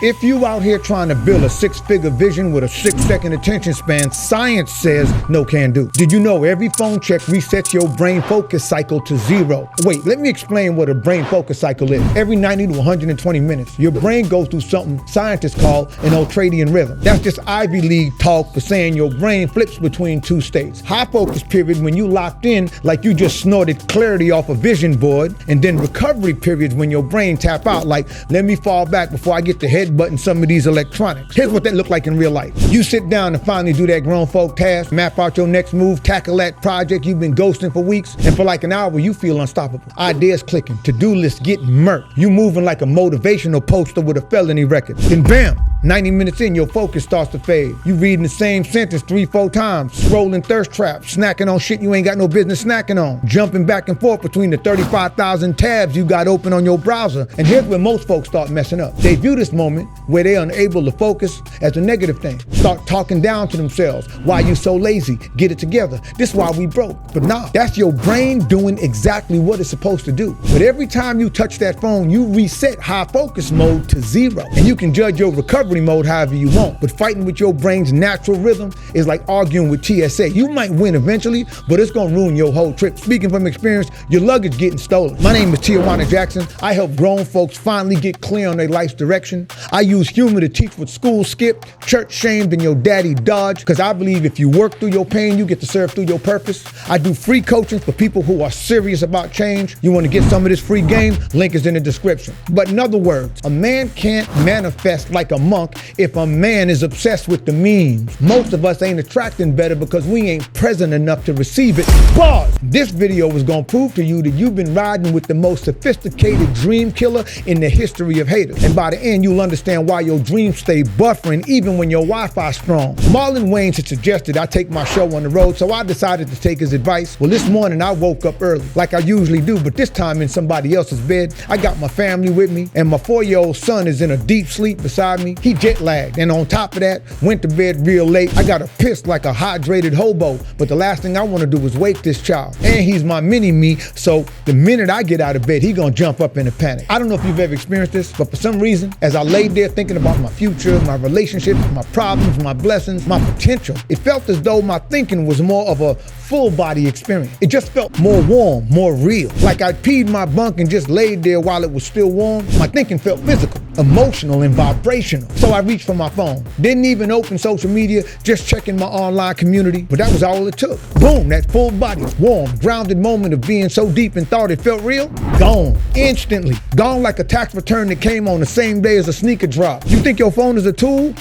If you out here trying to build a six-figure vision with a 6-second attention span, science says no can do. Did you know every phone check resets your brain focus cycle to 0? Wait, let me explain what a brain focus cycle is. Every 90 to 120 minutes, your brain goes through something scientists call an ultradian rhythm. That's just Ivy League talk for saying your brain flips between two states. High focus period when you locked in like you just snorted clarity off a vision board, and then recovery periods when your brain tap out like, let me fall back before I get the head button some of these electronics. Here's what that look like in real life. You sit down and finally do that grown folk task, map out your next move, tackle that project you've been ghosting for weeks, and for like an hour you feel unstoppable. Ideas clicking, to-do list getting murked. You moving like a motivational poster with a felony record. Then bam, 90 minutes in, your focus starts to fade. You reading the same sentence 3-4 times, scrolling thirst traps, snacking on shit you ain't got no business snacking on, jumping back and forth between the 35,000 tabs you got open on your browser. And here's where most folks start messing up. They view this moment where they're unable to focus as a negative thing. Start talking down to themselves. Why you so lazy? Get it together. This why we broke. But nah, that's your brain doing exactly what it's supposed to do. But every time you touch that phone, you reset high focus mode to 0. And you can judge your recovery mode however you want. But fighting with your brain's natural rhythm is like arguing with TSA. You might win eventually, but it's gonna ruin your whole trip. Speaking from experience, your luggage getting stolen. My name is Tijuana Jackson. I help grown folks finally get clear on their life's direction. I use humor to teach what school skipped, church shamed, and your daddy dodged, because I believe if you work through your pain, you get to serve through your purpose. I do free coaching for people who are serious about change. You want to get some of this free game? Link is in the description. But in other words, a man can't manifest like a monk if a man is obsessed with the memes. Most of us ain't attracting better because we ain't present enough to receive it. Pause! This video is gonna prove to you that you've been riding with the most sophisticated dream killer in the history of haters. And by the end, you'll understand why your dreams stay buffering even when your Wi-Fi's strong. Marlon Wayans had suggested I take my show on the road, so I decided to take his advice. Well, this morning I woke up early, like I usually do, but this time in somebody else's bed. I got my family with me, and my 4-year-old son is in a deep sleep beside me. He jet lagged, and on top of that, went to bed real late. I got to piss like a hydrated hobo, but the last thing I want to do is wake this child. And he's my mini-me, so the minute I get out of bed, he gonna jump up in a panic. I don't know if you've ever experienced this, but for some reason, as I laid there thinking about my future, my relationships, my problems, my blessings, my potential, it felt as though my thinking was more of a full body experience. It just felt more warm, more real. Like I peed my bunk and just laid there while it was still warm. My thinking felt physical, emotional, and vibrational. So I reached for my phone. Didn't even open social media, just checking my online community, but that was all it took. Boom, that full body, warm, grounded moment of being so deep in thought it felt real, gone, instantly. Gone like a tax return that came on the same day as a sneaker drop. You think your phone is a tool?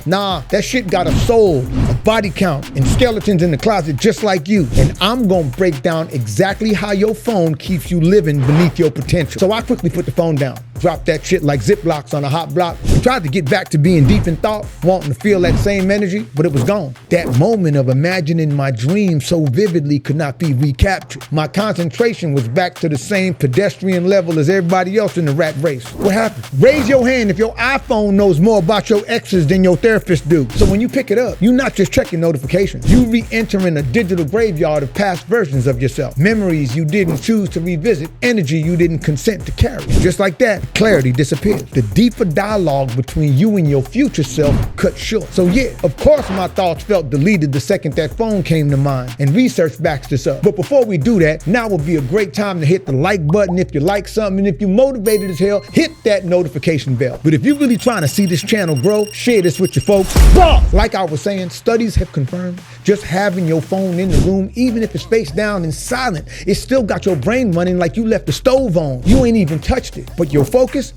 Nah, that shit got a soul, a body count, and skeletons in the closet just like you. And I'm gonna break down exactly how your phone keeps you living beneath your potential. So I quickly put the phone down, dropped that shit like Ziplocs on a hot block, and tried to get back to being deep in thought, wanting to feel that same energy, but it was gone. That moment of imagining my dream so vividly could not be recaptured. My concentration was back to the same pedestrian level as everybody else in the rat race. What happened? Raise your hand if your iPhone knows more about your exes than your therapist do. So when you pick it up, you're not just checking notifications. You re-entering a digital graveyard of past versions of yourself. Memories you didn't choose to revisit, energy you didn't consent to carry. Just like that, clarity disappears. The deeper dialogue between you and your future self cut short. So yeah, of course my thoughts felt deleted the second that phone came to mind, and research backs this up. But before we do that, now would be a great time to hit the like button if you like something, and if you're motivated as hell, hit that notification bell. But if you're really trying to see this channel grow, share this with your folks. Like I was saying, studies have confirmed just having your phone in the room, even if it's face down and silent, it still got your brain running like you left the stove on. You ain't even touched it, but your focus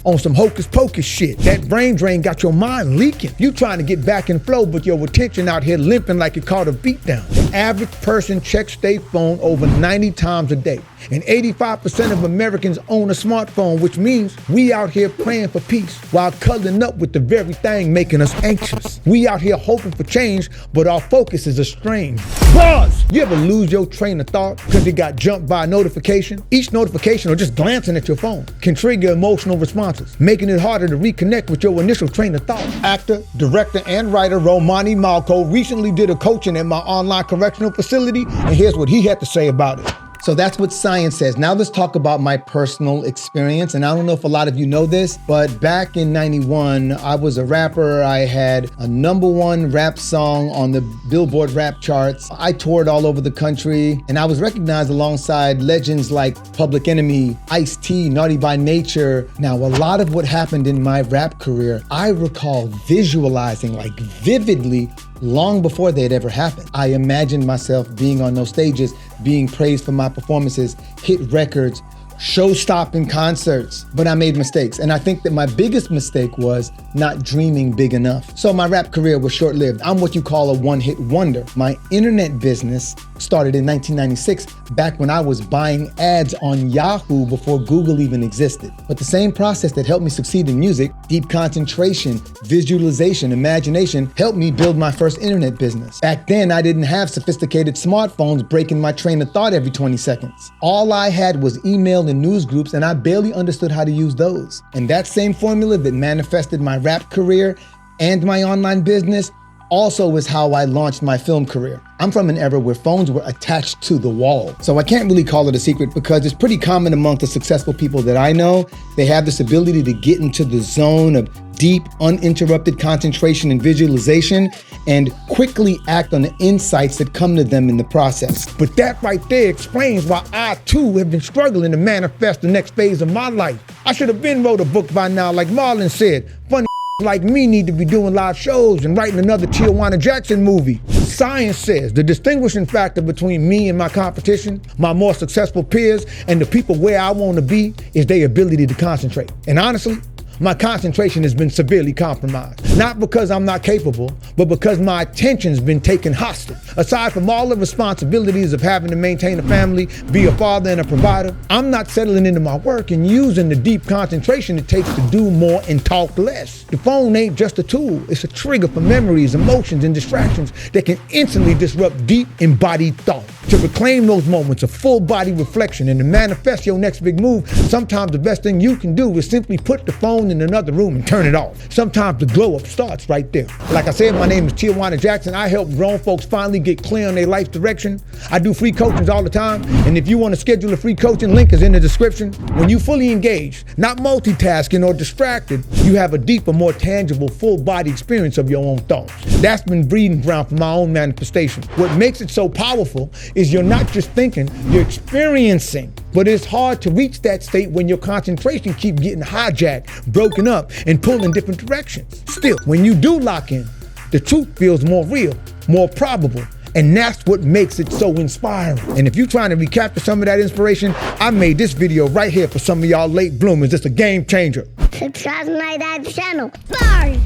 on some hocus pocus shit. That brain drain got your mind leaking. You trying to get back in flow, but your attention out here limping like it caught a beat down. The average person checks their phone over 90 times a day, and 85% of Americans own a smartphone, which means we out here praying for peace while cuddling up with the very thing making us anxious. We out here hoping for change, but our focus is estranged. Pause! You ever lose your train of thought because you got jumped by a notification? Each notification or just glancing at your phone can trigger emotional responses, making it harder to reconnect with your initial train of thought. Actor, director, and writer Romani Malco recently did a coaching at my online correctional facility, and here's what he had to say about it. So that's what science says. Now let's talk about my personal experience. And I don't know if a lot of you know this, but back in 91, I was a rapper. I had a #1 rap song on the Billboard rap charts. I toured all over the country, and I was recognized alongside legends like Public Enemy, Ice-T, Naughty by Nature. Now, a lot of what happened in my rap career, I recall visualizing like vividly long before they had ever happened. I imagined myself being on those stages, being praised for my performances, hit records, show-stopping concerts, but I made mistakes. And I think that my biggest mistake was not dreaming big enough. So my rap career was short-lived. I'm what you call a one-hit wonder. My internet business started in 1996, back when I was buying ads on Yahoo before Google even existed. But the same process that helped me succeed in music, deep concentration, visualization, imagination, helped me build my first internet business. Back then, I didn't have sophisticated smartphones breaking my train of thought every 20 seconds. All I had was email and news groups, and I barely understood how to use those. And that same formula that manifested my rap career and my online business also is how I launched my film career. I'm from an era where phones were attached to the wall. So I can't really call it a secret because it's pretty common among the successful people that I know. They have this ability to get into the zone of deep, uninterrupted concentration and visualization and quickly act on the insights that come to them in the process. But that right there explains why I too have been struggling to manifest the next phase of my life. I should have been wrote a book by now, like Marlon said. Funny like me need to be doing live shows and writing another Tijuana Jackson movie. Science says the distinguishing factor between me and my competition, my more successful peers, and the people where I want to be is their ability to concentrate. And honestly, my concentration has been severely compromised. Not because I'm not capable, but because my attention's been taken hostage. Aside from all the responsibilities of having to maintain a family, be a father and a provider, I'm not settling into my work and using the deep concentration it takes to do more and talk less. The phone ain't just a tool, it's a trigger for memories, emotions, and distractions that can instantly disrupt deep embodied thought. To reclaim those moments of full body reflection and to manifest your next big move, sometimes the best thing you can do is simply put the phone in another room and turn it off. Sometimes the glow up starts right there. Like I said, my name is Tijuana Jackson. I help grown folks finally get clear on their life direction. I do free coachings all the time. And if you want to schedule a free coaching, link is in the description. When you fully engaged, not multitasking or distracted, you have a deeper, more tangible, full body experience of your own thoughts. That's been breeding ground for my own manifestation. What makes it so powerful is you're not just thinking, you're experiencing. But it's hard to reach that state when your concentration keeps getting hijacked, broken up, and pulled in different directions. Still, when you do lock in, the truth feels more real, more probable, and that's what makes it so inspiring. And if you're trying to recapture some of that inspiration, I made this video right here for some of y'all late bloomers. It's a game changer. Subscribe to my dad's channel. Bye!